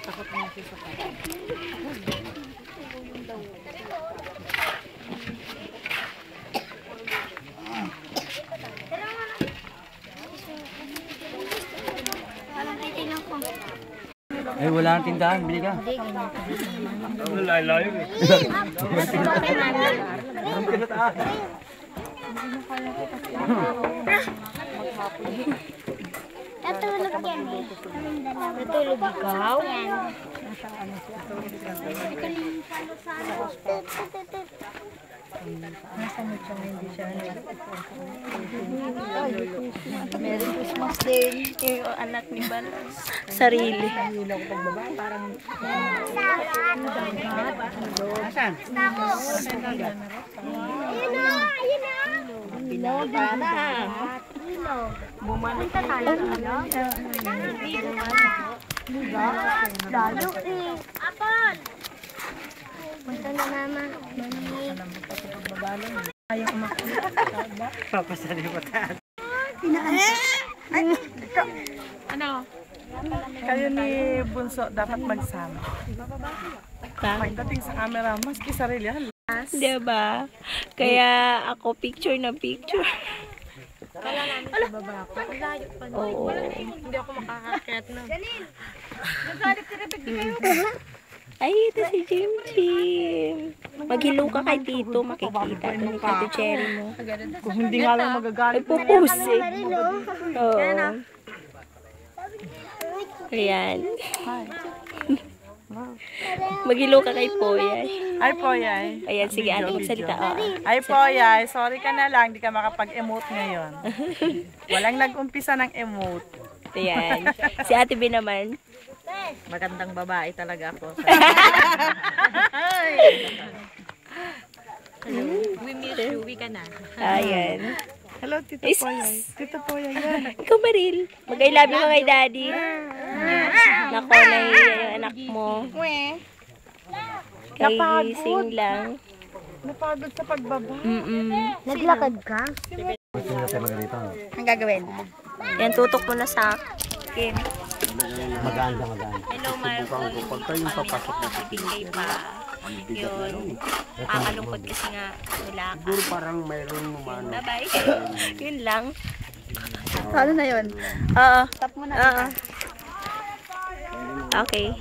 Takot na siya sa kanya. Ay, wala nang tindahan. Bili ka. Layo eh. Natulog yan eh. Natulog ikaw? Merry Christmas din. Yung anak ni Balas. Sarili. Parang Asan? binaba na. Bumalik tayo sa ano? Lalo eh. Apon! Punta na mama. Papasali mo taas. Ano? Kayo ni Bunso dapat magsama. Pagdating sa camera, maski sarili. Diba? Kaya ako picture na picture. Kala namin sa baba ako. Layo pa na. Oo. Hindi ako makakakit na. Ay, ito si Jim Jim. Maghilo ka kay Tito, makikita. Ito ni Tito Cherry mo. Kung hindi nga lang magagalit. Ay, pupusi. Oo. Ayan. Maghilo ka kay Poyay. Ay, Poyay. Ayan, sige, ate, magsalita. Ay, Poyay. Sorry ka na lang. Di ka makapag-emote ngayon. Walang nag-umpisa ng emote. Ayan. Si Ate B naman. Magandang babae talaga ako. We miss you. We ka na. Ayan. Hello, Tito Is- Poyay. Tito Poyay yan. Ikaw, Maril. Mag-I love you ka kay Daddy. Nako, naiiya yung anak mo. Kagising lang. Napagod sa pagbaba. Naglakad ka? Ang gagawin? Yan, tutok mo na sa akin. Magaan ka, magaan. Hello, Marcon. Pagka yung papasok na bibigay pa. Yun. Nakakalungkot kasi nga wala ka. Siguro parang mayroon umano. Bye-bye. Yun lang. Ano na yun? Oo. Stop mo na. Okay.